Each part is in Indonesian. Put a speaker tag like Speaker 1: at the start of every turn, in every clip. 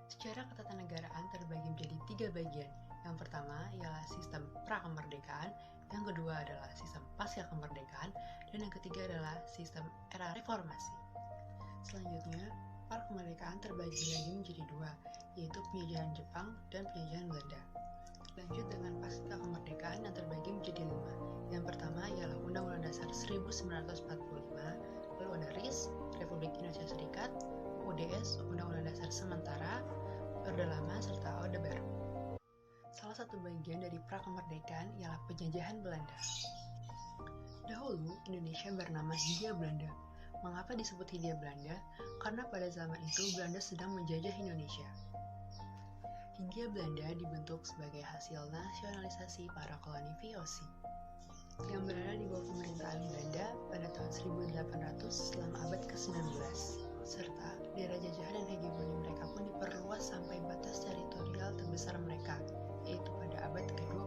Speaker 1: Secara ketatanegaraan terbagi menjadi 3 bagian. Yang pertama ialah sistem pra-kemerdekaan, yang kedua adalah sistem pasca kemerdekaan, dan yang ketiga adalah sistem era reformasi. Selanjutnya, pra-kemerdekaan terbagi lagi menjadi 2, yaitu penjajahan Jepang dan penjajahan Belanda. Lanjut dengan pasca kemerdekaan yang terbagi menjadi 5. Yang pertama ialah Undang-Undang Dasar 1945, lalu ada RIS, Republik Indonesia Serikat, UDS, Undang-Undang Dasar Sementara, Orde Lama, serta Orde Baru. Salah satu bagian dari pra-kemerdekaan ialah penjajahan Belanda. Dahulu, Indonesia bernama Hindia Belanda. Mengapa disebut Hindia Belanda? Karena pada zaman itu Belanda sedang menjajah Indonesia. Hindia Belanda dibentuk sebagai hasil nasionalisasi para koloni VOC yang berada di bawah pemerintahan Belanda pada tahun 1800 selama abad ke-19. Serta daerah jajahan dan hegemoni mereka pun diperluas sampai batas teritorial terbesar mereka, yaitu pada abad ke-20.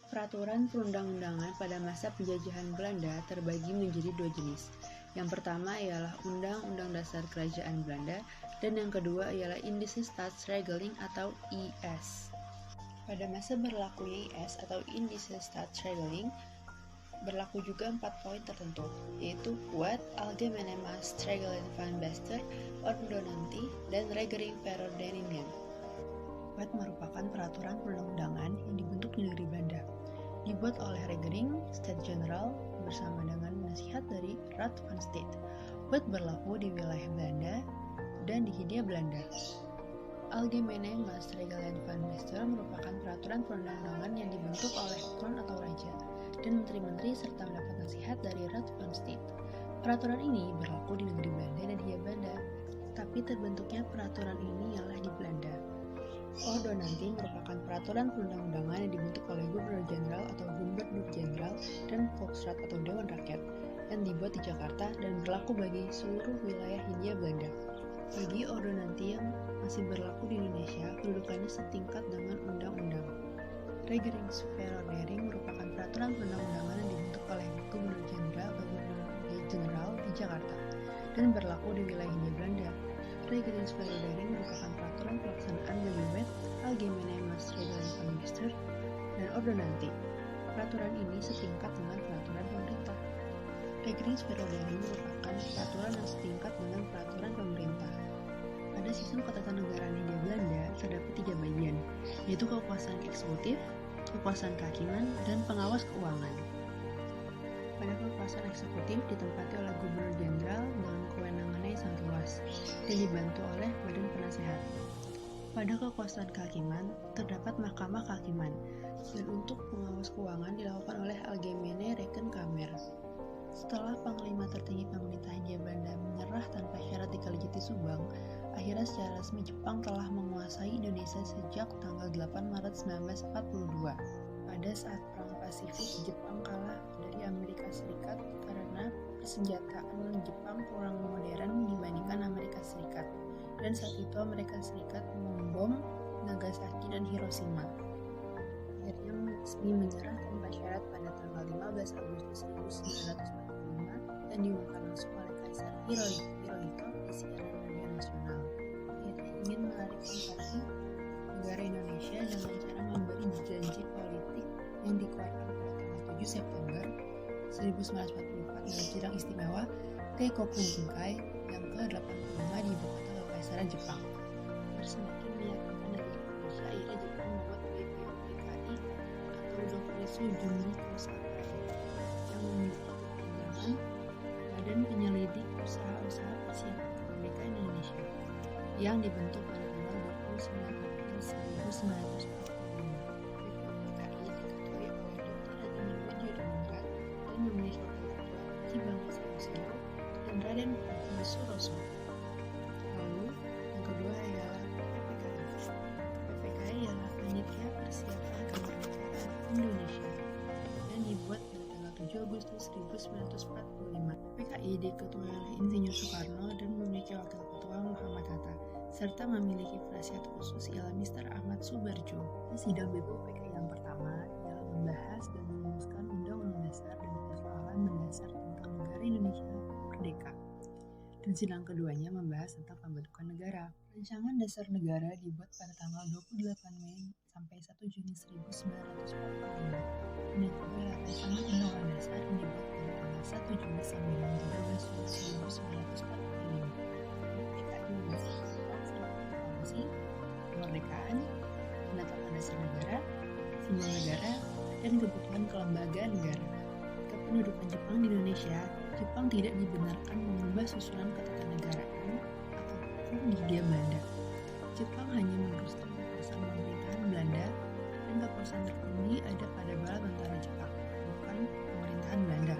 Speaker 1: Peraturan perundang-undangan pada masa penjajahan Belanda terbagi menjadi 2 jenis. Yang pertama ialah Undang-Undang Dasar Kerajaan Belanda, dan yang kedua ialah Indische Staatsregeling atau IS. Pada masa berlakunya IS atau Indische Staatsregeling, berlaku juga 4 poin tertentu, yaitu Wet, Algemene Maatregelen van Bestuur, Ordonnantie, dan Regering Verordeningen. Wet merupakan peraturan perundang-undangan yang dibentuk di negeri Belanda. Dibuat oleh Regering Staten-Generaal bersama dengan nasihat dari Raad van State. Wet berlaku di wilayah Belanda dan di Hindia Belanda. Algemene Maatregelen van Bestuur merupakan peraturan perundang-undangan yang dibentuk oleh kroon atau raja dan menteri-menteri serta mendapat nasihat dari Raad van State. Peraturan ini berlaku di negeri Belanda dan Hindia Belanda, tapi terbentuknya peraturan ini ialah di Belanda. Ordonnantie merupakan peraturan perundang-undangan yang dibentuk oleh Gubernur Jenderal atau Gubernur Jenderal dan Volksraad atau Dewan Rakyat yang dibuat di Jakarta dan berlaku bagi seluruh wilayah Hindia Belanda. Bagi ordonnantie yang masih berlaku di Indonesia, kedudukannya setingkat dengan undang-undang. Regeringsverordening merupakan peraturan perundang-undangan yang dibentuk oleh Gubernur Jenderal atau Gubernur Jenderal di Jakarta dan berlaku di wilayah Hindia Belanda. Regeringsverordening merupakan peraturan pelaksanaan bagi Wet, Algemene Maatregelen van Bestuur, dan Ordonnantie. Peraturan ini setingkat dengan peraturan pemerintah. Regeringsverordening merupakan peraturan yang setingkat dengan peraturan pemerintah. Pada sistem ketatanegaraan Hindia Belanda terdapat 3 bagian, yaitu kekuasaan eksekutif, kekuasaan kehakiman, dan pengawas keuangan. Pada kekuasaan eksekutif ditempati oleh Gubernur Jenderal dengan kewenangannya yang sangat luas dan dibantu oleh Badan Penasehat. Pada kekuasaan kehakiman terdapat Mahkamah Kehakiman, dan untuk pengawas keuangan dilakukan oleh Algemene Rekenkamer. Setelah Panglima tertinggi pemerintah Hindia Belanda menyerah tanpa syarat di Kalijodo Subang, akhirnya secara resmi Jepang telah menguasai Indonesia sejak tanggal 8 Maret 1942. Pada saat Perang Pasifik, Jepang kalah dari Amerika Serikat karena persenjataan Jepang kurang modern dibandingkan Amerika Serikat. Dan saat itu Amerika Serikat membom Nagasaki dan Hiroshima. Akhirnya resmi menyerah tanpa syarat pada tanggal 15 Agustus 1945 dan diumumkan langsung oleh Kaisar Hirohito di siaran radio nasional. Akhirnya ingin menarik simpati negara Indonesia dengan cara memberi janji politik yang dikeluarkan pada tanggal 7 September 1944 dengan sidang istimewa Keikoku Jinkai yang ke-85 di ibu kota Kekaisaran Jepang. Semakin meyakinkan dari Indonesia, akhirnya Jepang membuat BPOPKI atau Dokuretsu Junri Kosaka yang memiliki kepanjangan Badan Penyelidik Usaha-usaha Persiapan Kemerdekaan Indonesia yang dibentuk pada tanggal 29 April 1945. BPOPKI diketuai oleh Dr. Haji Widyo dan memiliki wakil ketua Ki Bangsa Susilo dan Raden Fatih Suroso. Lalu yang kedua ialah PPKI. PPKI ialah Panitia Persiapan Kemerdekaan Indonesia Agustus 1945. PKI diketuai oleh Insinyur Soekarno dan memiliki wakil ketua Muhammad Hatta, serta memiliki penasihat khusus ialah Mr. Ahmad Subarjo. Sidang BPUPKI yang pertama ialah membahas dan merumuskan Undang-Undang Dasar dan persoalan mendasar tentang negara Indonesia merdeka. Dan sidang keduanya membahas tentang pembentukan negara. Rancangan Dasar Negara dibuat pada tanggal 28 Mei sampai 1 Juni 1945. Dan yang kedua adalah Rancangan Undang-Undang Dasar yang dibuat pada tanggal 1 Juni sampai 13 Juni 1945. PKI membahas tentang proklamasi, kemerdekaan, penetapan dasar negara, simbol negara, dan kebutuhan kelembagaan negara. Kependudukan Jepang di Indonesia, Jepang tidak dibenarkan mengubah susunan ketatanegaraan ataupun Hindia Belanda. Jepang hanya meneruskan kekuasaan pemerintahan Belanda, dan kekuasaan tertinggi ada pada bala tentara Jepang, bukan pemerintahan Belanda.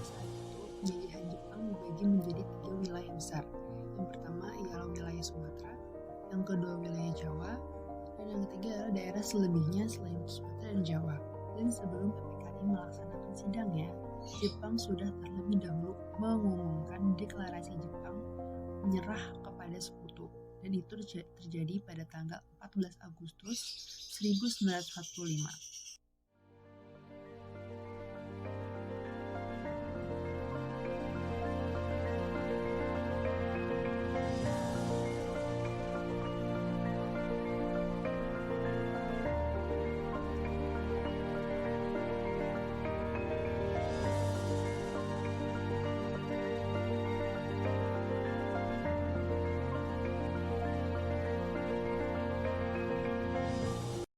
Speaker 1: Saat itu, penjajahan Jepang dibagi menjadi 3 wilayah besar. Yang pertama ialah wilayah Sumatera, yang kedua wilayah Jawa, dan yang ketiga adalah daerah selebihnya selain Sumatera dan Jawa. Dan sebelum PPKI melaksanakan sidangnya, Jepang sudah terlebih dahulu mengumumkan deklarasi Jepang menyerah kepada sekutu, dan itu terjadi pada tanggal 14 Agustus 1945.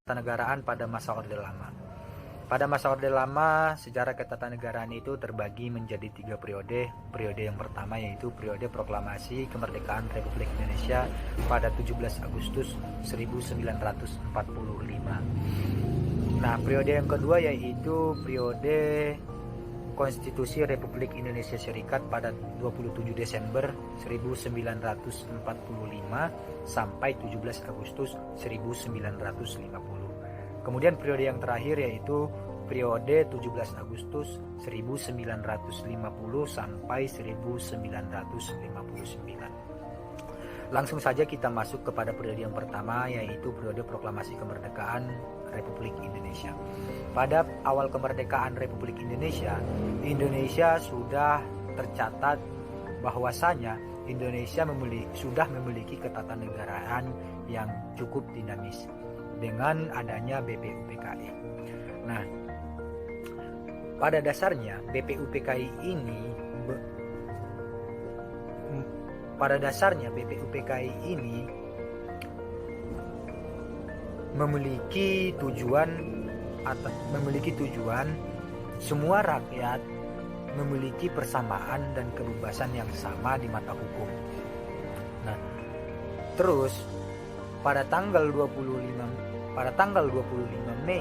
Speaker 2: Ketatanegaraan pada masa Orde Lama. Pada masa Orde Lama, sejarah ketatanegaraan itu terbagi menjadi 3 periode. Periode yang pertama yaitu periode proklamasi kemerdekaan Republik Indonesia pada 17 Agustus 1945. Nah, periode yang kedua yaitu periode Konstitusi Republik Indonesia Serikat pada 27 Desember 1945 sampai 17 Agustus 1950. Kemudian periode yang terakhir yaitu periode 17 Agustus 1950 sampai 1959. Langsung saja kita masuk kepada periode yang pertama, yaitu periode proklamasi kemerdekaan Republik Indonesia. Pada awal kemerdekaan Republik Indonesia, Indonesia sudah tercatat bahwasanya Indonesia sudah memiliki ketatanegaraan yang cukup dinamis dengan adanya BPUPKI. Nah, pada dasarnya BPUPKI ini memiliki tujuan semua rakyat memiliki persamaan dan kebebasan yang sama di mata hukum. Nah, terus pada tanggal 25 Mei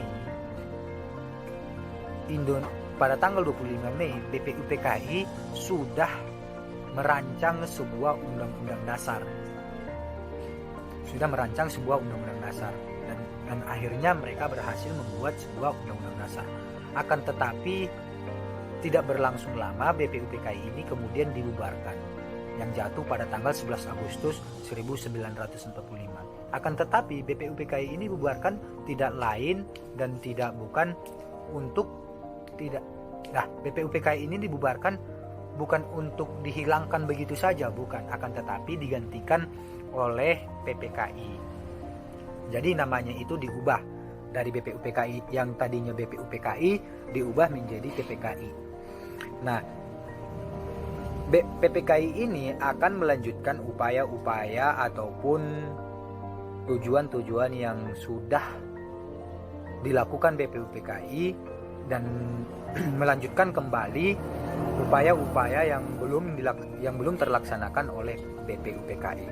Speaker 2: BPUPKI sudah merancang sebuah undang-undang dasar. Dan akhirnya mereka berhasil membuat sebuah undang-undang dasar. Akan tetapi tidak berlangsung lama BPUPKI ini kemudian dibubarkan, yang jatuh pada tanggal 11 Agustus 1945. Akan tetapi BPUPKI ini dibubarkan tidak lain dan tidak bukan untuk BPUPKI ini dibubarkan bukan untuk dihilangkan begitu saja, bukan, akan tetapi digantikan oleh PPKI. Jadi namanya itu diubah dari BPUPKI yang tadinya BPUPKI diubah menjadi PPKI. Nah, PPKI ini akan melanjutkan upaya-upaya ataupun tujuan-tujuan yang sudah dilakukan BPUPKI dan melanjutkan kembali upaya-upaya yang belum terlaksanakan oleh BPUPKI.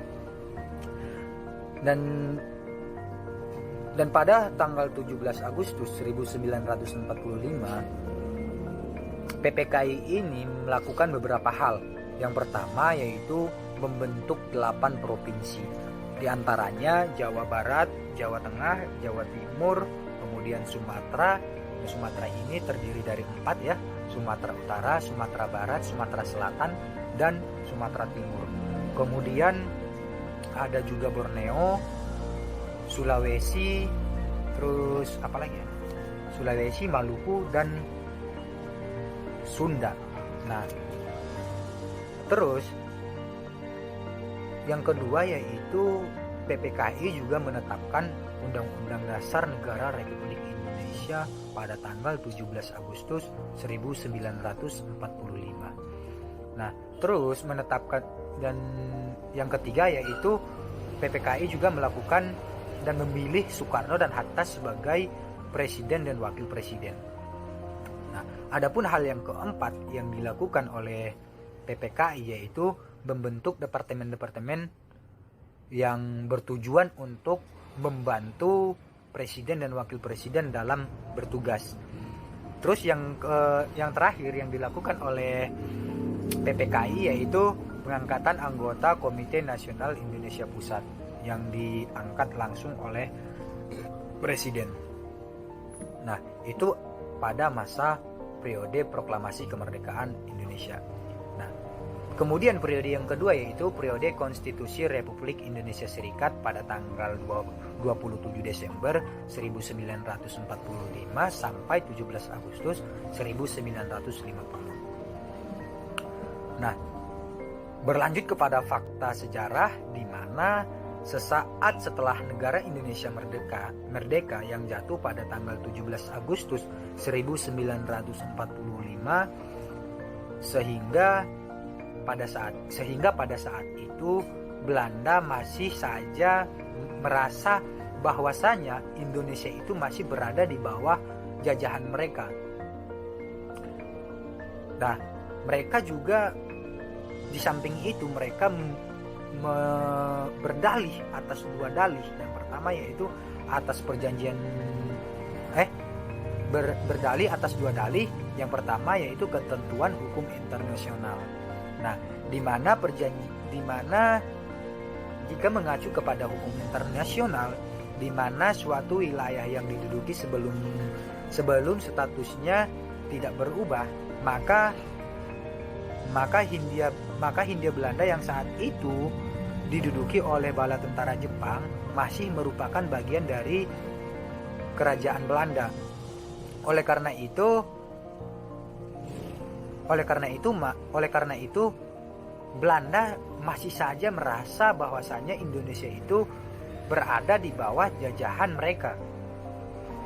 Speaker 2: Dan pada tanggal 17 Agustus 1945 PPKI ini melakukan beberapa hal. Yang pertama yaitu membentuk 8 provinsi. Di antaranya Jawa Barat, Jawa Tengah, Jawa Timur, kemudian Sumatera. Sumatera ini terdiri dari 4 ya, Sumatera Utara, Sumatera Barat, Sumatera Selatan, dan Sumatera Timur. Kemudian ada juga Borneo, Sulawesi, terus apa lagi ya? Sulawesi, Maluku, dan Sunda. Nah, terus yang kedua yaitu PPKI juga menetapkan Undang-Undang Dasar Negara Republik Indonesia pada tanggal 17 Agustus 1945. Nah, terus menetapkan, dan yang ketiga yaitu PPKI juga melakukan dan memilih Soekarno dan Hatta sebagai presiden dan wakil presiden. Nah, adapun hal yang keempat yang dilakukan oleh PPKI yaitu membentuk departemen-departemen yang bertujuan untuk membantu presiden dan wakil presiden dalam bertugas. Terus yang terakhir yang dilakukan oleh PPKI yaitu pengangkatan anggota Komite Nasional Indonesia Pusat yang diangkat langsung oleh presiden. Nah, itu pada masa periode proklamasi kemerdekaan Indonesia. Nah, kemudian periode yang kedua yaitu periode Konstitusi Republik Indonesia Serikat pada tanggal 27 Desember 1945 sampai 17 Agustus 1950. Nah, berlanjut kepada fakta sejarah di mana sesaat setelah negara Indonesia merdeka yang jatuh pada tanggal 17 Agustus 1945 sehingga pada saat itu Belanda masih saja merasa bahwasanya Indonesia itu masih berada di bawah jajahan mereka. Nah, mereka juga di samping itu mereka berdalih atas dua dalih. Yang pertama yaitu atas perjanjian berdalih atas dua dalih. Yang pertama yaitu ketentuan hukum internasional. Nah, di mana jika mengacu kepada hukum internasional, di mana suatu wilayah yang diduduki sebelum statusnya tidak berubah, maka Hindia Belanda yang saat itu diduduki oleh bala tentara Jepang masih merupakan bagian dari kerajaan Belanda. Oleh karena itu Belanda masih saja merasa bahwasannya Indonesia itu berada di bawah jajahan mereka.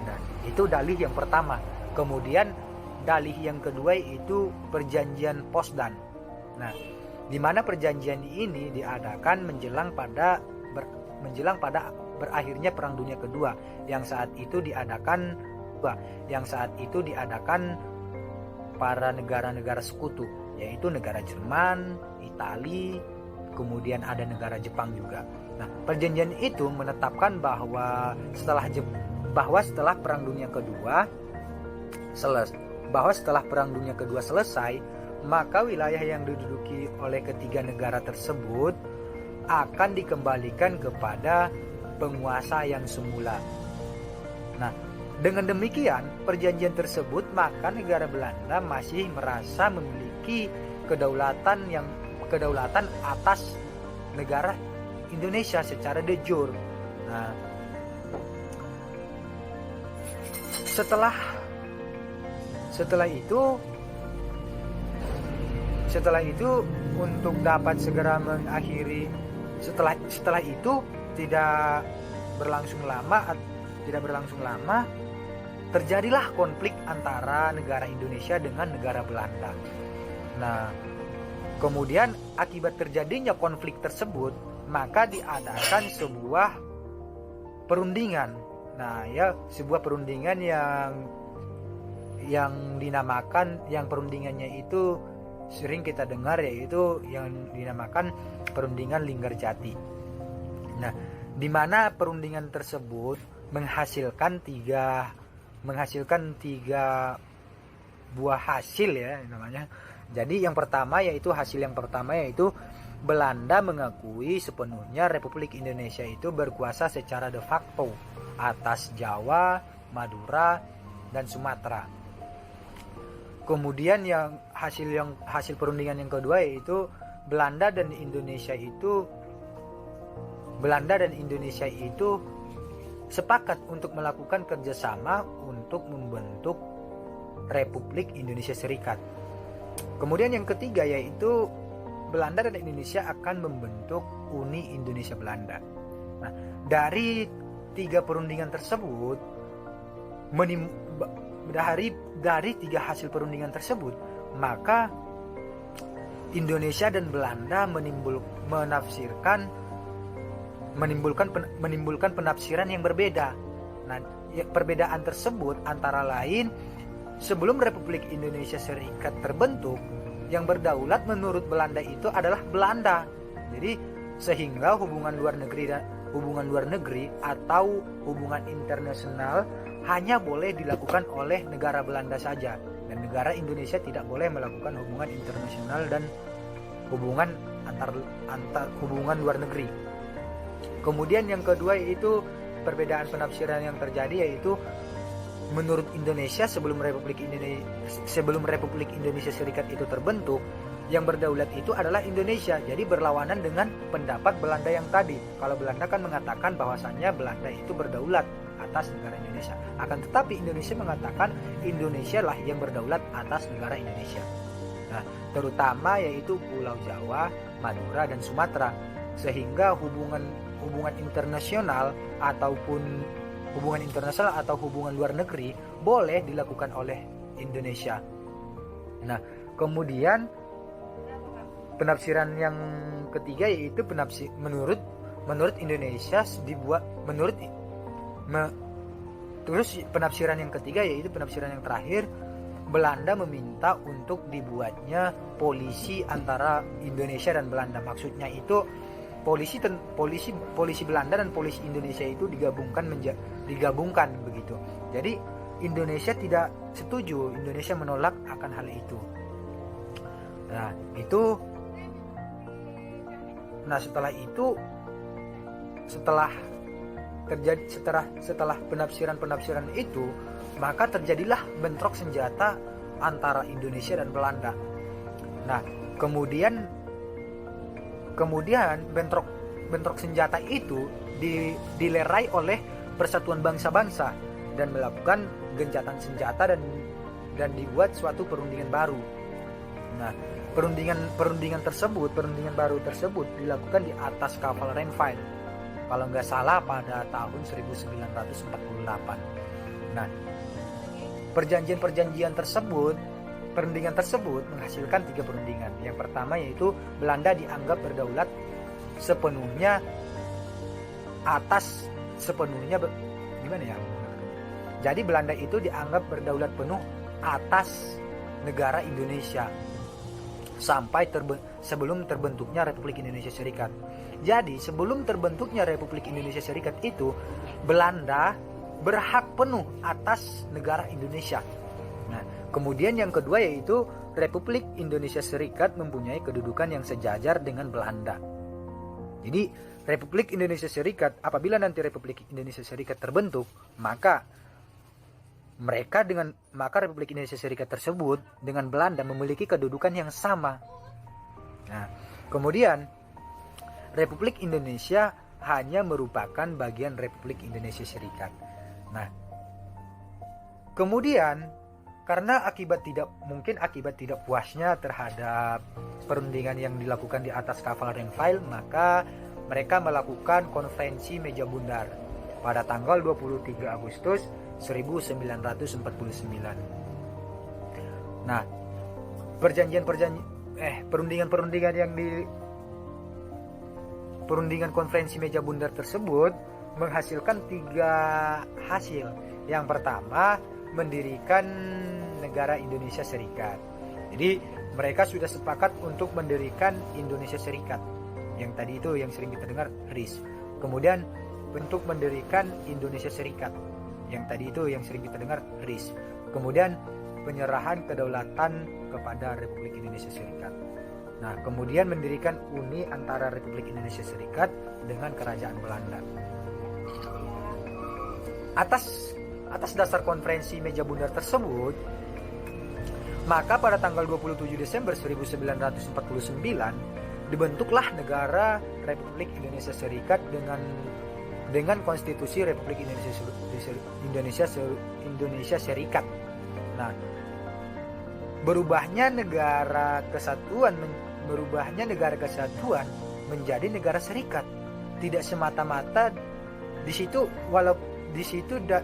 Speaker 2: Nah, itu dalih yang pertama. Kemudian dalih yang kedua itu perjanjian Potsdam. Nah, di mana perjanjian ini diadakan menjelang pada berakhirnya Perang Dunia Kedua yang saat itu diadakan para negara-negara sekutu, yaitu negara Jerman, Italia, kemudian ada negara Jepang juga. Nah, perjanjian itu menetapkan bahwa setelah Perang Dunia Kedua selesai, maka wilayah yang diduduki oleh ketiga negara tersebut akan dikembalikan kepada penguasa yang semula. Nah, dengan demikian perjanjian tersebut, maka negara Belanda masih merasa memiliki kedaulatan atas negara Indonesia secara de jure. Nah, setelah itu untuk dapat segera mengakhiri setelah itu tidak berlangsung lama terjadilah konflik antara negara Indonesia dengan negara Belanda. Nah, kemudian akibat terjadinya konflik tersebut, maka diadakan sebuah perundingan. Nah, ya, sebuah perundingan yang dinamakan, yang perundingannya itu sering kita dengar, yaitu yang dinamakan perundingan Linggarjati. Nah, di mana perundingan tersebut menghasilkan tiga buah hasil, ya namanya. Jadi hasil yang pertama yaitu Belanda mengakui sepenuhnya Republik Indonesia itu berkuasa secara de facto atas Jawa, Madura, dan Sumatera. Kemudian hasil perundingan yang kedua yaitu Belanda dan Indonesia itu sepakat untuk melakukan kerjasama untuk membentuk Republik Indonesia Serikat. Kemudian yang ketiga yaitu Belanda dan Indonesia akan membentuk Uni Indonesia Belanda. Nah, dari 3 perundingan tersebut, dari 3 hasil perundingan tersebut, maka Indonesia dan Belanda menimbulkan penafsiran yang berbeda. Nah, perbedaan tersebut antara lain, sebelum Republik Indonesia Serikat terbentuk, yang berdaulat menurut Belanda itu adalah Belanda. Jadi sehingga hubungan luar negeri atau hubungan internasional hanya boleh dilakukan oleh negara Belanda saja, dan negara Indonesia tidak boleh melakukan hubungan internasional dan hubungan hubungan luar negeri. Kemudian yang kedua yaitu perbedaan penafsiran yang terjadi, yaitu menurut Indonesia sebelum Republik Indonesia Serikat itu terbentuk, yang berdaulat itu adalah Indonesia. Jadi berlawanan dengan pendapat Belanda yang tadi. Kalau Belanda kan mengatakan bahwasannya Belanda itu berdaulat atas negara Indonesia. Akan tetapi Indonesia mengatakan Indonesia lah yang berdaulat atas negara Indonesia. Nah, terutama yaitu Pulau Jawa, Madura, dan Sumatera. Sehingga hubungan internasional atau hubungan luar negeri boleh dilakukan oleh Indonesia. Nah, kemudian penafsiran yang ketiga yaitu menurut Indonesia terus penafsiran yang ketiga yaitu penafsiran yang terakhir, Belanda meminta untuk dibuatnya polisi antara Indonesia dan Belanda. Maksudnya itu polisi Belanda dan polisi Indonesia itu digabungkan begitu. Jadi Indonesia tidak setuju, Indonesia menolak akan hal itu. Setelah penafsiran itu, maka terjadilah bentrok senjata antara Indonesia dan Belanda. Nah, kemudian bentrok senjata itu dilerai oleh Persatuan Bangsa-Bangsa dan melakukan gencatan senjata dan dibuat suatu perundingan baru. Nah, perundingan baru tersebut dilakukan di atas kapal Rheinfeld, kalau nggak salah pada tahun 1948. Nah, perundingan tersebut menghasilkan 3 perundingan. Yang pertama yaitu Belanda dianggap berdaulat Jadi Belanda itu dianggap berdaulat penuh atas negara Indonesia sampai sebelum terbentuknya Republik Indonesia Serikat. Jadi sebelum terbentuknya Republik Indonesia Serikat itu, Belanda berhak penuh atas negara Indonesia. Nah, kemudian yang kedua yaitu Republik Indonesia Serikat mempunyai kedudukan yang sejajar dengan Belanda. Jadi Republik Indonesia Serikat, apabila nanti Republik Indonesia Serikat terbentuk, maka Republik Indonesia Serikat tersebut dengan Belanda memiliki kedudukan yang sama. Nah, kemudian Republik Indonesia hanya merupakan bagian Republik Indonesia Serikat. Nah, kemudian karena akibat tidak puasnya terhadap perundingan yang dilakukan di atas kapal Rheinfeld, maka mereka melakukan konferensi meja bundar pada tanggal 23 Agustus 1949. Nah, perundingan konferensi meja bundar tersebut menghasilkan 3 hasil. Yang pertama, mendirikan negara Indonesia Serikat. Jadi mereka sudah sepakat untuk mendirikan Indonesia Serikat. Yang tadi itu yang sering kita dengar RIS. Kemudian untuk mendirikan Indonesia Serikat. Yang tadi itu yang sering kita dengar RIS. Kemudian penyerahan kedaulatan kepada Republik Indonesia Serikat. Nah, kemudian mendirikan uni antara Republik Indonesia Serikat dengan Kerajaan Belanda. Atas dasar konferensi meja bundar tersebut, Maka pada tanggal 27 Desember 1949 dibentuklah negara Republik Indonesia Serikat dengan Konstitusi Republik Indonesia Serikat. Nah, berubahnya negara kesatuan menjadi negara serikat tidak semata-mata di situ,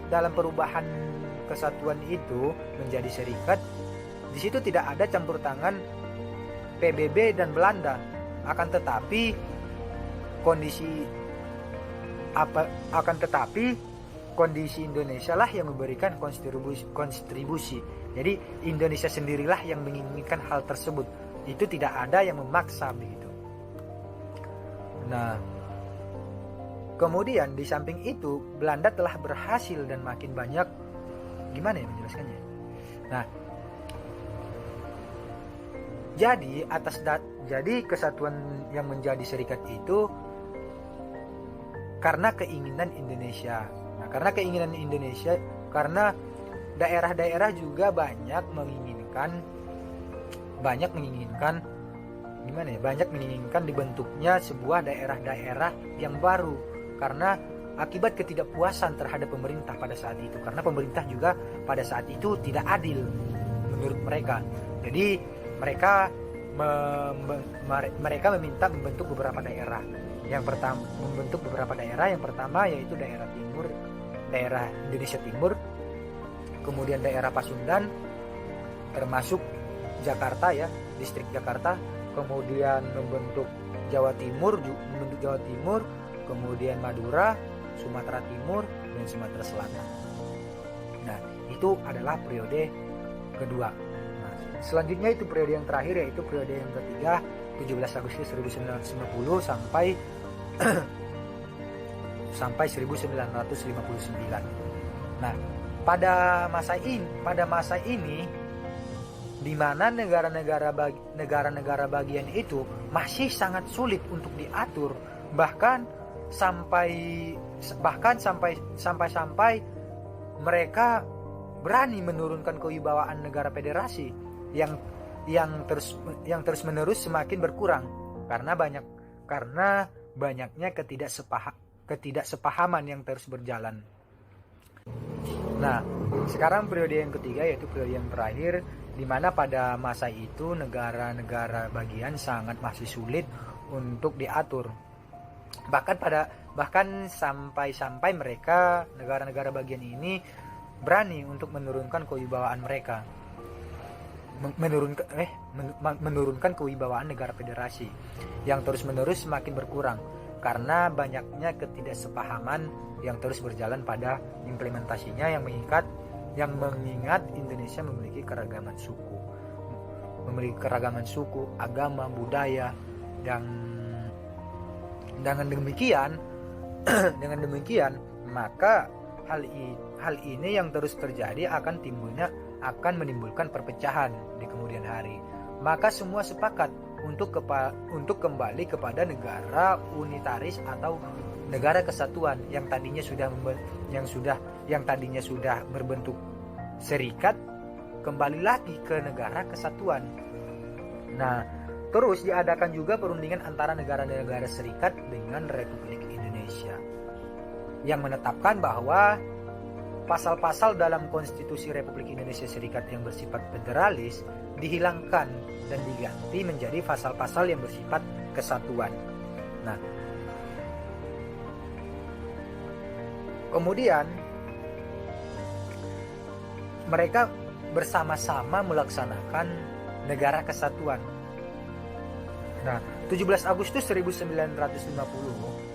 Speaker 2: dalam perubahan kesatuan itu menjadi serikat, di situ tidak ada campur tangan PBB dan Belanda. Akan tetapi kondisi Indonesia lah yang memberikan kontribusi. Jadi Indonesia sendirilah yang menginginkan hal tersebut. Itu tidak ada yang memaksa begitu. Nah, kemudian di samping itu Belanda telah berhasil dan makin banyak, gimana ya menjelaskannya? Nah, jadi kesatuan yang menjadi serikat itu karena keinginan Indonesia. Nah, karena keinginan Indonesia, karena daerah-daerah juga banyak menginginkan dibentuknya sebuah daerah-daerah yang baru karena akibat ketidakpuasan terhadap pemerintah pada saat itu, karena pemerintah juga pada saat itu tidak adil menurut mereka. Jadi mereka meminta membentuk beberapa daerah. Yang pertama yaitu daerah timur, daerah Indonesia Timur, kemudian daerah Pasundan termasuk Jakarta ya, distrik Jakarta, kemudian membentuk Jawa Timur, kemudian Madura, Sumatera Timur, dan Sumatera Selatan. Nah, itu adalah periode kedua. Nah, selanjutnya itu periode yang terakhir, yaitu periode yang ketiga, 17 Agustus 1950 sampai 1959. Nah, pada masa ini di mana negara-negara bagian itu masih sangat sulit untuk diatur, bahkan sampai mereka berani menurunkan kewibawaan negara federasi yang terus-menerus semakin berkurang karena banyaknya ketidaksepahaman yang terus berjalan. Nah, sekarang periode yang ketiga yaitu periode yang terakhir, di mana pada masa itu negara-negara bagian sangat masih sulit untuk diatur. Bahkan sampai mereka, negara-negara bagian ini berani untuk menurunkan kewibawaan mereka. Menurunkan kewibawaan negara federasi yang terus-menerus semakin berkurang karena banyaknya ketidaksepahaman yang terus berjalan pada implementasinya, yang mengingat Indonesia memiliki keragaman suku, agama, budaya, dan dengan demikian maka hal ini yang terus terjadi akan menimbulkan perpecahan di kemudian hari. Maka semua sepakat untuk kembali kepada negara unitaris atau negara kesatuan yang tadinya sudah berbentuk serikat, kembali lagi ke negara kesatuan. Nah, terus diadakan juga perundingan antara negara-negara serikat dengan Republik Indonesia yang menetapkan bahwa pasal-pasal dalam Konstitusi Republik Indonesia Serikat yang bersifat federalis dihilangkan dan diganti menjadi pasal-pasal yang bersifat kesatuan. Nah, kemudian mereka bersama-sama melaksanakan negara kesatuan. Nah, 17 Agustus 1950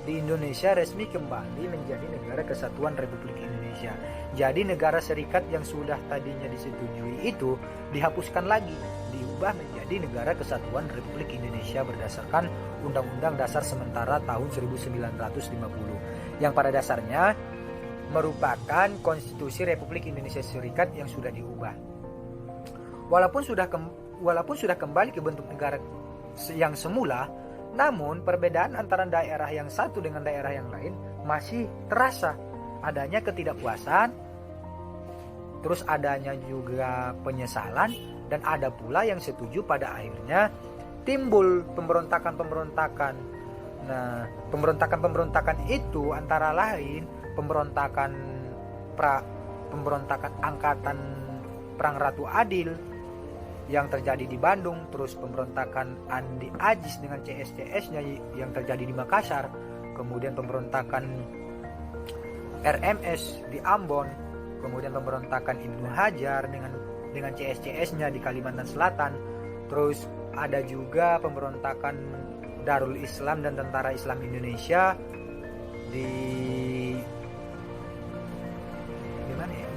Speaker 2: di Indonesia resmi kembali menjadi negara kesatuan Republik Indonesia. Jadi negara serikat yang sudah tadinya disetujui itu dihapuskan lagi, diubah menjadi negara kesatuan Republik Indonesia berdasarkan Undang-Undang Dasar Sementara tahun 1950 yang pada dasarnya merupakan Konstitusi Republik Indonesia Serikat yang sudah diubah. Walaupun sudah kembali ke bentuk negara yang semula, namun perbedaan antara daerah yang satu dengan daerah yang lain masih terasa. Adanya ketidakpuasan, terus adanya juga penyesalan dan ada pula yang setuju pada akhirnya timbul pemberontakan-pemberontakan. Nah, pemberontakan-pemberontakan itu antara lain pemberontakan angkatan Perang Ratu Adil yang terjadi di Bandung, terus pemberontakan Andi Ajis dengan CSCS-nya yang terjadi di Makassar, kemudian pemberontakan RMS di Ambon, kemudian pemberontakan Ibnu Hajar dengan CSCS-nya di Kalimantan Selatan, terus ada juga pemberontakan Darul Islam dan Tentara Islam Indonesia di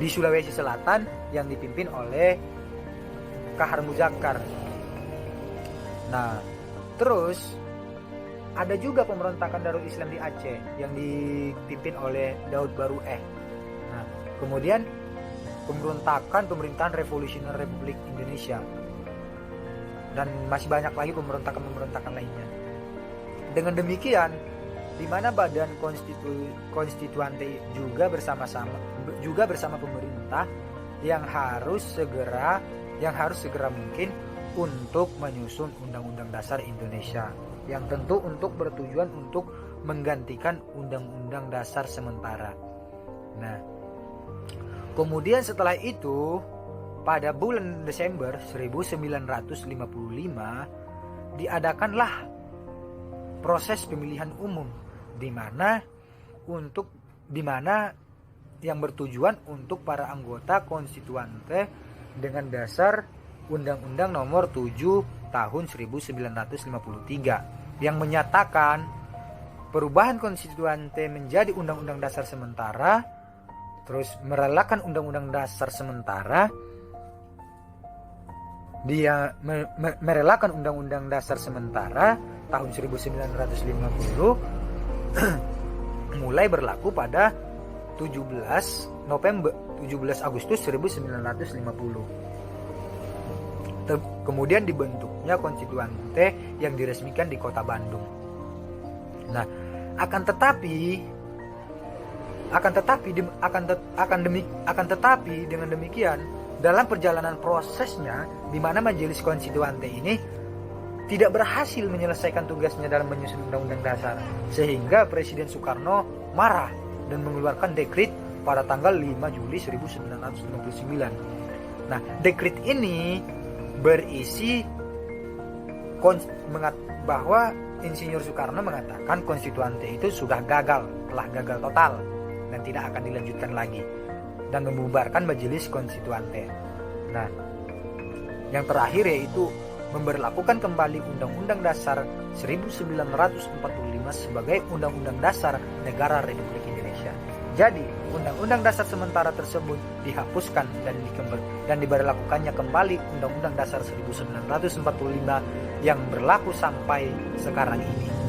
Speaker 2: Sulawesi Selatan yang dipimpin oleh Kahar Muzakkar. Nah, terus ada juga pemberontakan Darul Islam di Aceh yang dipimpin oleh Daud Barueh. Nah, kemudian pemerintahan Revolusioner Republik Indonesia, dan masih banyak lagi pemberontakan lainnya. Dengan demikian, di mana Badan Konstituante juga bersama pemerintah yang harus segera mungkin untuk menyusun Undang-Undang Dasar Indonesia, yang tentu untuk bertujuan untuk menggantikan Undang-Undang Dasar sementara. Nah, kemudian setelah itu pada bulan Desember 1955 diadakanlah proses pemilihan umum di mana yang bertujuan untuk para anggota konstituante dengan dasar Undang-Undang Nomor 7 Tahun 1953 yang menyatakan perubahan konstituante menjadi Undang-Undang Dasar sementara, terus merelakan Undang-Undang Dasar sementara, merelakan Undang-Undang Dasar sementara tahun 1950 mulai berlaku pada 17 Agustus 1950. Kemudian dibentuknya konstituante yang diresmikan di Kota Bandung. Nah, akan tetapi dengan demikian dalam perjalanan prosesnya di mana Majelis Konstituante ini tidak berhasil menyelesaikan tugasnya dalam menyusun Undang-Undang Dasar, sehingga Presiden Soekarno marah dan mengeluarkan dekret pada tanggal 5 Juli 1959. Nah, dekret ini berisi bahwa Insinyur Soekarno mengatakan konstituante itu telah gagal total dan tidak akan dilanjutkan lagi, dan membubarkan Majelis Konstituante. Nah, yang terakhir yaitu memberlakukan kembali Undang-Undang Dasar 1945 sebagai Undang-Undang Dasar Negara Republik Indonesia. Jadi, Undang-Undang Dasar sementara tersebut dihapuskan dan diberlakukannya kembali Undang-Undang Dasar 1945 yang berlaku sampai sekarang ini.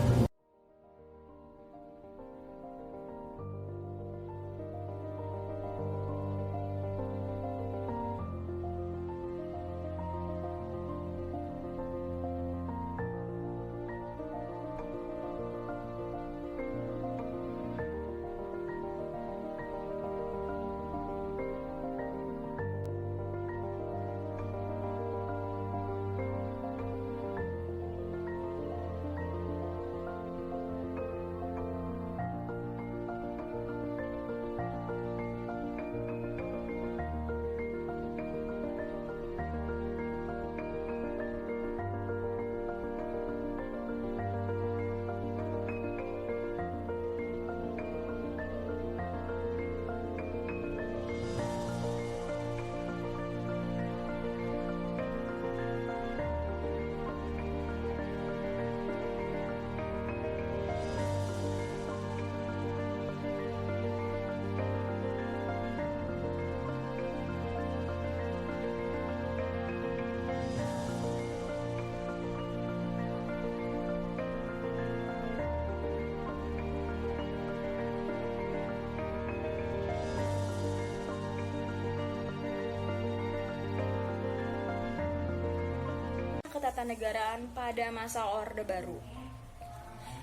Speaker 3: Ketatanegaraan pada masa Orde Baru.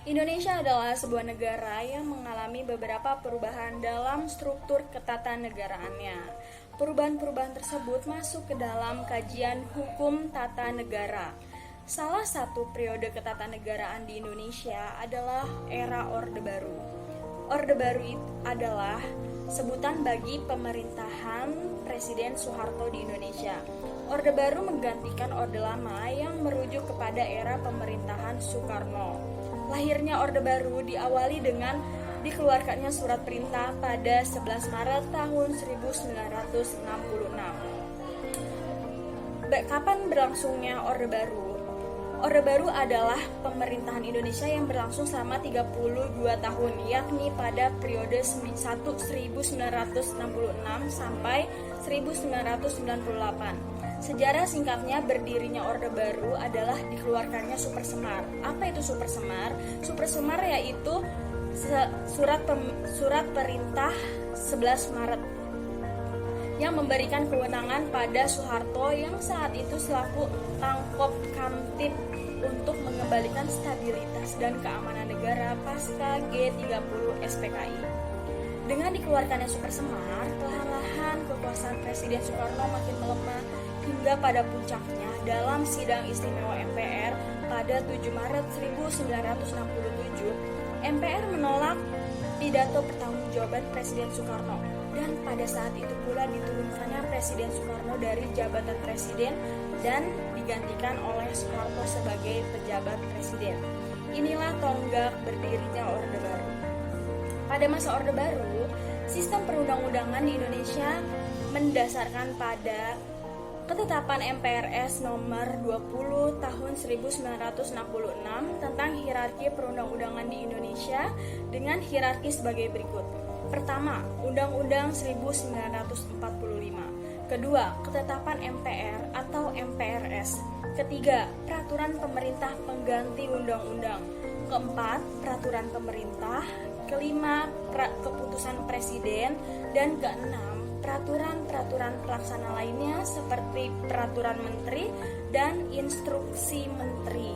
Speaker 3: Indonesia adalah sebuah negara yang mengalami beberapa perubahan dalam struktur ketatanegaraannya. Perubahan-perubahan tersebut masuk ke dalam kajian hukum tata negara. Salah satu periode ketatanegaraan di Indonesia adalah era Orde Baru. Orde Baru adalah sebutan bagi pemerintahan Presiden Soeharto di Indonesia. Orde Baru menggantikan Orde Lama yang merujuk kepada era pemerintahan Soekarno. Lahirnya Orde Baru diawali dengan dikeluarkannya surat perintah pada 11 Maret tahun 1966. Kapan berlangsungnya Orde Baru? Orde Baru adalah pemerintahan Indonesia yang berlangsung selama 32 tahun, yakni pada periode 1966 sampai 1998. Sejarah singkatnya berdirinya Orde Baru adalah dikeluarkannya Super Semar. Apa itu Super Semar? Super Semar yaitu surat perintah 11 Maret yang memberikan kewenangan pada Soeharto yang saat itu selaku Tangkop Kamtib untuk mengembalikan stabilitas dan keamanan negara pasca G30 SPKI. Dengan dikeluarkannya Super Semar, perlahan-lahan kekuasaan Presiden Soekarno makin melemah hingga pada puncaknya dalam sidang istimewa MPR pada 7 Maret 1967, MPR menolak pidato pertanggungjawaban Presiden Soekarno dan pada saat itu pula diturunkannya Presiden Soekarno dari jabatan presiden dan digantikan oleh Soeharto sebagai pejabat presiden. Inilah tonggak berdirinya Orde Baru. Pada masa Orde Baru, sistem perundang-undangan di Indonesia mendasarkan pada Ketetapan MPRS nomor 20 tahun 1966 tentang hierarki perundang-undangan di Indonesia dengan hierarki sebagai berikut. Pertama, Undang-Undang 1945. Kedua, Ketetapan MPR atau MPRS. Ketiga, Peraturan Pemerintah Pengganti Undang-Undang. Keempat, Peraturan Pemerintah. Kelima, Keputusan Presiden. Dan keenam, peraturan-peraturan pelaksana lainnya seperti peraturan menteri dan instruksi menteri.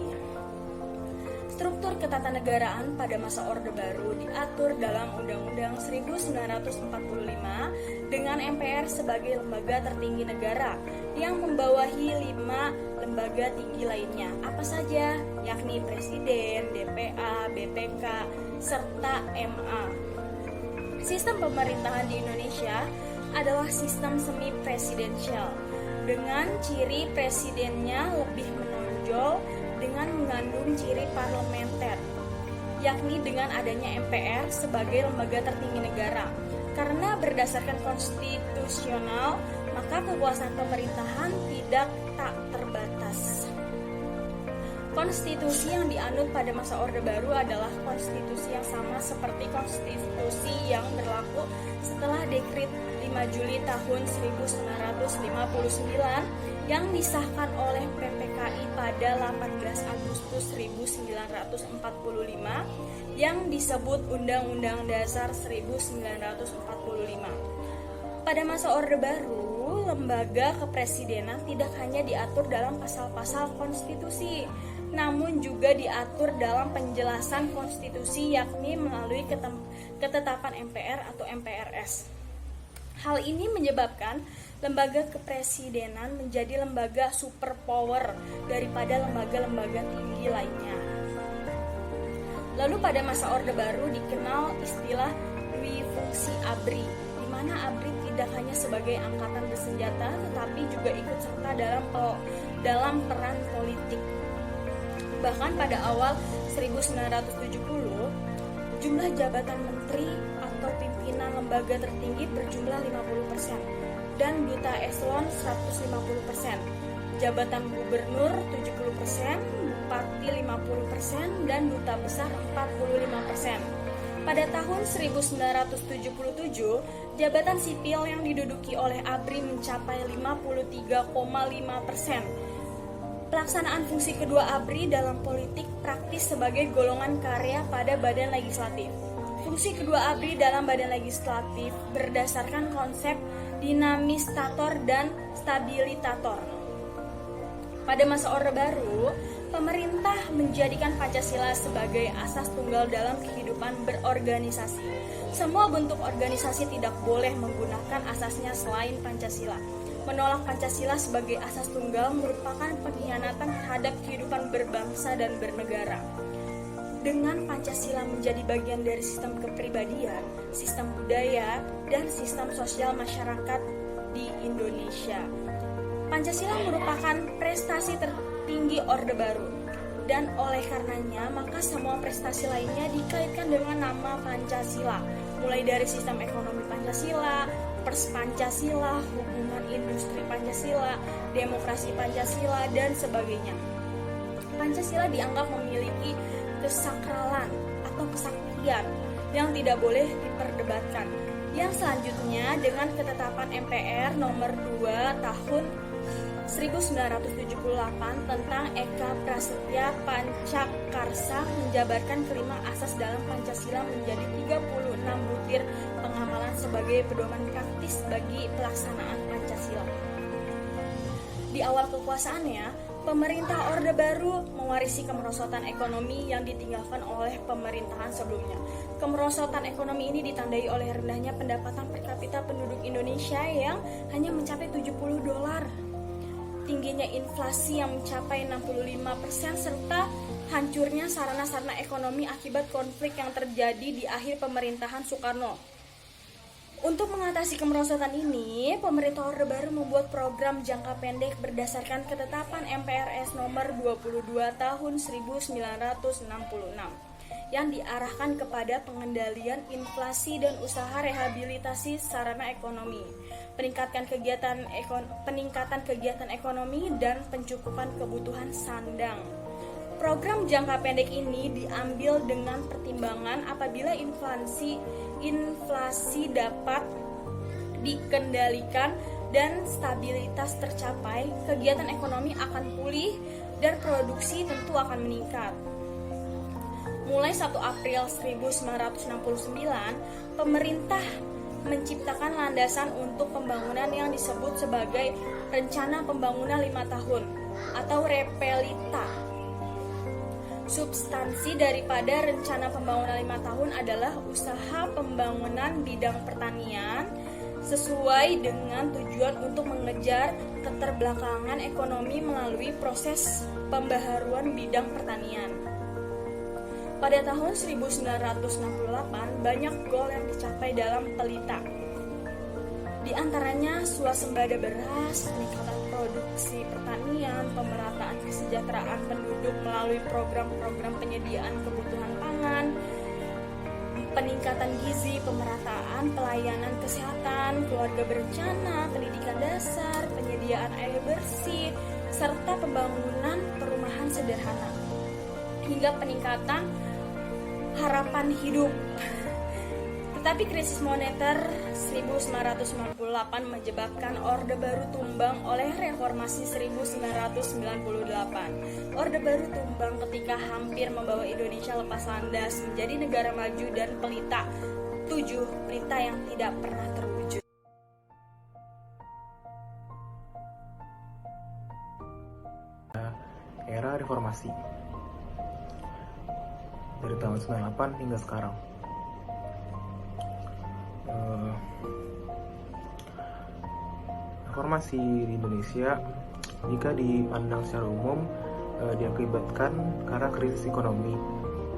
Speaker 3: Struktur ketatanegaraan pada masa Orde Baru diatur dalam Undang-Undang 1945 dengan MPR sebagai lembaga tertinggi negara yang membawahi 5 lembaga tinggi lainnya. Apa saja? Yakni Presiden, DPA, BPK, serta MA. Sistem pemerintahan di Indonesia adalah sistem semi presidensial dengan ciri presidennya lebih menonjol dengan mengandung ciri parlementer, yakni dengan adanya MPR sebagai lembaga tertinggi negara. Karena berdasarkan konstitusional, maka kekuasaan pemerintahan tidak tak terbatas. Konstitusi yang dianut pada masa Orde Baru adalah konstitusi yang sama seperti konstitusi yang berlaku setelah Dekret 5 Juli tahun 1959 yang disahkan oleh PPKI pada 18 Agustus 1945 yang disebut Undang-Undang Dasar 1945. Pada masa Orde Baru, lembaga kepresidenan tidak hanya diatur dalam pasal-pasal konstitusi, namun juga diatur dalam penjelasan konstitusi yakni melalui ketetapan MPR atau MPRS. Hal ini menyebabkan lembaga kepresidenan menjadi lembaga superpower daripada lembaga-lembaga tinggi lainnya. Lalu pada masa Orde Baru dikenal istilah dwi fungsi ABRI, di mana ABRI tidak hanya sebagai angkatan bersenjata tetapi juga ikut serta dalam peran politik. Bahkan pada awal 1970, jumlah jabatan menteri atau pimpinan lembaga tertinggi berjumlah 50% dan duta eselon 150%, jabatan gubernur 70%, bupati 50% dan duta besar 45%. Pada tahun 1977, jabatan sipil yang diduduki oleh ABRI mencapai 53,5%. Pelaksanaan fungsi kedua ABRI dalam politik praktis sebagai golongan karya pada badan legislatif. Fungsi kedua ABRI dalam badan legislatif berdasarkan konsep dinamisator dan stabilitator. Pada masa Orde Baru, Pemerintah menjadikan Pancasila sebagai asas tunggal dalam kehidupan berorganisasi. Semua bentuk organisasi tidak boleh menggunakan asasnya selain Pancasila. Menolak Pancasila sebagai asas tunggal merupakan pengkhianatan terhadap kehidupan berbangsa dan bernegara. Dengan Pancasila menjadi bagian dari sistem kepribadian, sistem budaya, dan sistem sosial masyarakat di Indonesia. Pancasila merupakan prestasi tertinggi Orde Baru, dan oleh karenanya maka semua prestasi lainnya dikaitkan dengan nama Pancasila, mulai dari sistem ekonomi Pancasila, Pers Pancasila, hubungan industri Pancasila, demokrasi Pancasila, dan sebagainya. Pancasila dianggap memiliki kesakralan atau kesaktian yang tidak boleh diperdebatkan. Yang selanjutnya dengan ketetapan MPR nomor 2 tahun 1978 tentang Eka Prasetya Pancakarsa menjabarkan kelima asas dalam Pancasila menjadi 36 butir pengamalan sebagai pedoman praktis bagi pelaksanaan Pancasila. Di awal kekuasaannya, pemerintah Orde Baru mewarisi kemerosotan ekonomi yang ditinggalkan oleh pemerintahan sebelumnya. Kemerosotan ekonomi ini ditandai oleh rendahnya pendapatan per kapita penduduk Indonesia yang hanya mencapai $70, tingginya inflasi yang mencapai 65%, serta hancurnya sarana-sarana ekonomi akibat konflik yang terjadi di akhir pemerintahan Soekarno. Untuk mengatasi kemerosotan ini, pemerintah Orde Baru membuat program jangka pendek berdasarkan ketetapan MPRS nomor 22 tahun 1966 yang diarahkan kepada pengendalian inflasi dan usaha rehabilitasi sarana ekonomi, peningkatan kegiatan ekonomi, dan pencukupan kebutuhan sandang. Program jangka pendek ini diambil dengan pertimbangan apabila inflasi dapat dikendalikan dan stabilitas tercapai, kegiatan ekonomi akan pulih dan produksi tentu akan meningkat. Mulai 1 April 1969, pemerintah menciptakan landasan untuk pembangunan yang disebut sebagai Rencana Pembangunan 5 Tahun atau Repelita. Substansi daripada Rencana Pembangunan 5 Tahun adalah usaha pembangunan bidang pertanian sesuai dengan tujuan untuk mengejar keterbelakangan ekonomi melalui proses pembaharuan bidang pertanian. Pada tahun 1968, banyak gol yang dicapai dalam pelita. Di antaranya swasembada beras, peningkatan produksi pertanian, pemerataan kesejahteraan penduduk melalui program-program penyediaan kebutuhan pangan, peningkatan gizi, pemerataan pelayanan kesehatan, keluarga berencana, pendidikan dasar, penyediaan air bersih, serta pembangunan perumahan sederhana, hingga peningkatan harapan hidup. Tetapi krisis moneter 1998 menyebabkan Orde Baru tumbang oleh reformasi 1998. Orde Baru tumbang ketika hampir membawa Indonesia lepas landas menjadi negara maju dan pelita 7 pelita yang tidak pernah terwujud.
Speaker 4: Era reformasi dari tahun 98 hingga sekarang. Reformasi di Indonesia jika dipandang secara umum diakibatkan karena krisis ekonomi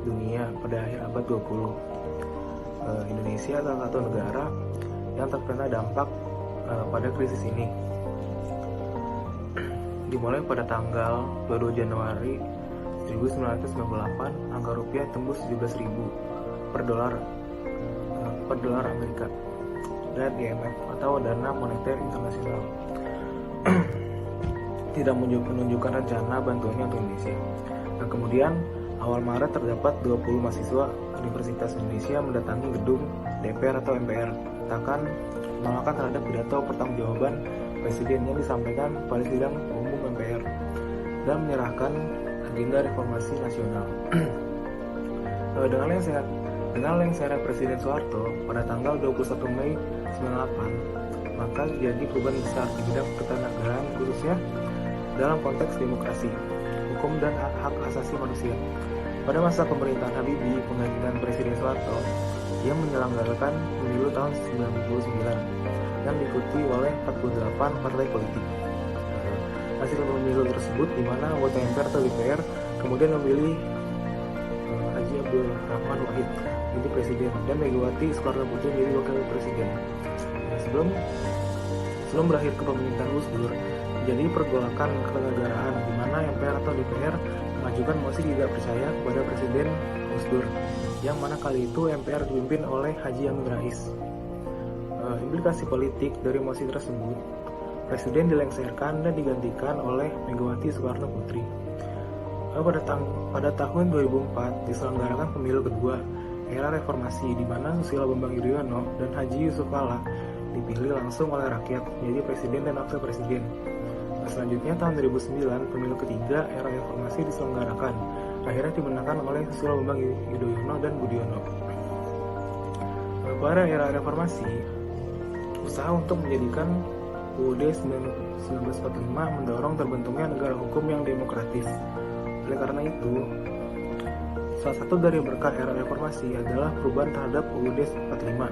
Speaker 4: dunia pada akhir abad 20. Indonesia salah satu negara yang terkena dampak pada krisis ini. Dimulai pada tanggal 22 Januari 1998, angka rupiah tembus 17.000 per dolar Amerika dan IMF atau Dana Moneter Internasional tidak menunjukkan rencana bantuannya untuk Indonesia. Nah, kemudian awal Maret terdapat 20 mahasiswa Universitas Indonesia mendatangi gedung DPR atau MPR menentangkan penolakan terhadap pidato pertanggungjawaban Presiden yang disampaikan pada sidang umum MPR dan menyerahkan agenda reformasi nasional. Dengan lengsernya Presiden Soeharto pada tanggal 21 Mei 1998, maka terjadi perubahan besar di bidang ketatanegaraan, khususnya dalam konteks demokrasi, hukum dan hak asasi manusia. Pada masa pemerintahan Habibie, penggantian Presiden Soeharto, ia menyelenggarakan pemilu tahun 1999 yang diikuti oleh 48 partai politik. Hasil pemilu tersebut di mana anggota MPR atau DPR kemudian memilih Haji Abdul Rahman Wahid jadi presiden dan Megawati Soekarno Putri menjadi wakil presiden. Sebelum berakhir kepemimpinan Gus Dur, jadi pergolakan kenegaraan di mana MPR atau DPR mengajukan mosi tidak percaya kepada Presiden Gus Dur, yang mana kali itu MPR dipimpin oleh Haji Amin Rais. Implikasi politik dari mosi tersebut, Presiden dilengsarkan dan digantikan oleh Megawati Soekarno Putri. Pada tahun 2004 diselenggarakan pemilu kedua era reformasi di mana Susilo Bambang Yudhoyono dan Haji Yusuf Kala dipilih langsung oleh rakyat menjadi presiden dan wakil presiden. Selanjutnya tahun 2009 pemilu ketiga era reformasi diselenggarakan, akhirnya dimenangkan oleh Susilo Bambang Yudhoyono dan Budiono. Pada era reformasi, usaha untuk menjadikan UUD 1945 mendorong terbentuknya negara hukum yang demokratis. Oleh karena itu, salah satu dari berkah era reformasi adalah perubahan terhadap UUD 45.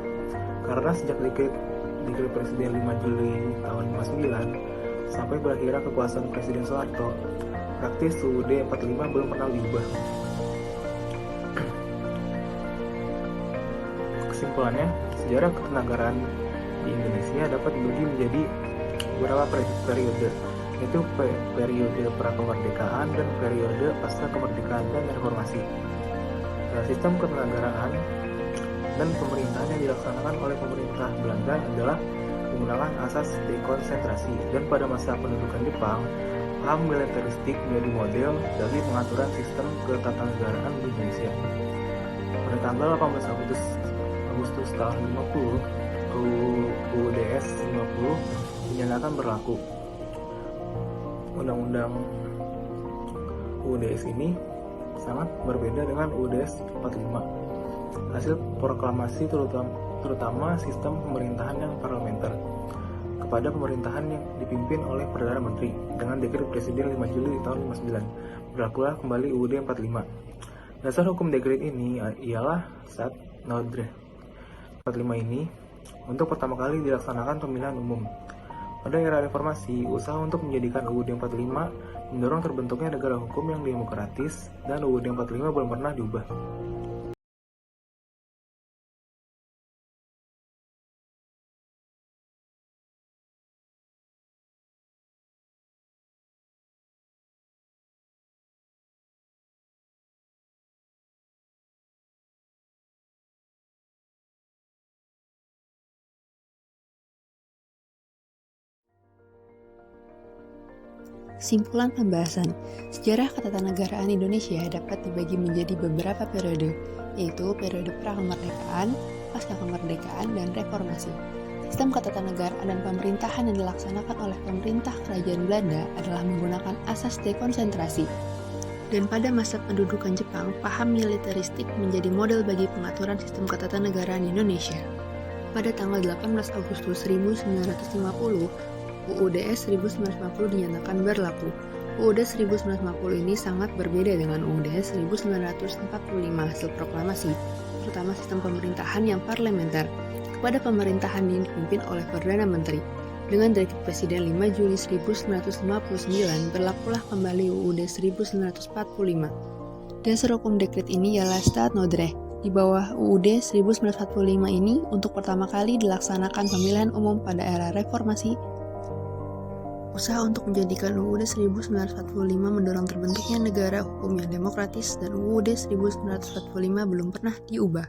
Speaker 4: Karena sejak dekret Presiden 5 Juli tahun 59 sampai berakhirnya kekuasaan Presiden Soeharto, praktis UUD 45 belum pernah diubah. Kesimpulannya, sejarah ketenagaraan di Indonesia dapat dibagi menjadi beberapa periode, yaitu periode prakemerdekaan dan periode pasca kemerdekaan dan reformasi. Sistem ketenagaraan dan pemerintahan yang dilaksanakan oleh pemerintah Belanda adalah menggunakan asas dekonsentrasi, dan pada masa pendudukan Jepang, paham militeristik menjadi model bagi pengaturan sistem ketatanegaraan di Indonesia. Pada tanggal 18 Agustus tahun 50, UUDS 50 dinyatakan berlaku. Undang-undang UUDS ini sangat berbeda dengan UUDS 45. Hasil proklamasi terutama sistem pemerintahan yang parlementer kepada pemerintahan yang dipimpin oleh Perdana Menteri dengan dekret Presiden 5 Juli tahun 59. Berlakulah kembali UUD 45. Dasar hukum dekret ini ialah Stat Nodre 45 ini untuk pertama kali dilaksanakan pemilihan umum. Pada era reformasi, usaha untuk menjadikan UUD 45 mendorong terbentuknya negara hukum yang demokratis, dan UUD 45 belum pernah diubah.
Speaker 1: Kesimpulan pembahasan, sejarah ketatanegaraan Indonesia dapat dibagi menjadi beberapa periode, yaitu periode prakemerdekaan, pasca kemerdekaan, dan reformasi. Sistem ketatanegaraan dan pemerintahan yang dilaksanakan oleh pemerintah Kerajaan Belanda adalah menggunakan asas dekonsentrasi. Dan pada masa pendudukan Jepang, paham militeristik menjadi model bagi pengaturan sistem ketatanegaraan Indonesia. Pada tanggal 18 Agustus 1950, UUDS 1950 dinyatakan berlaku. UUD 1950 ini sangat berbeda dengan UUD 1945 hasil proklamasi, terutama sistem pemerintahan yang parlementer kepada pemerintahan yang dipimpin oleh Perdana Menteri. Dengan dekret Presiden 5 Juli 1959 berlakulah kembali UUD 1945. Dasar hukum dekret ini ialah Stat Nodre. Di bawah UUD 1945 ini untuk pertama kali dilaksanakan pemilihan umum pada era reformasi. Usaha untuk menjadikan UUD 1945 mendorong terbentuknya negara hukum yang demokratis, dan UUD 1945 belum pernah diubah.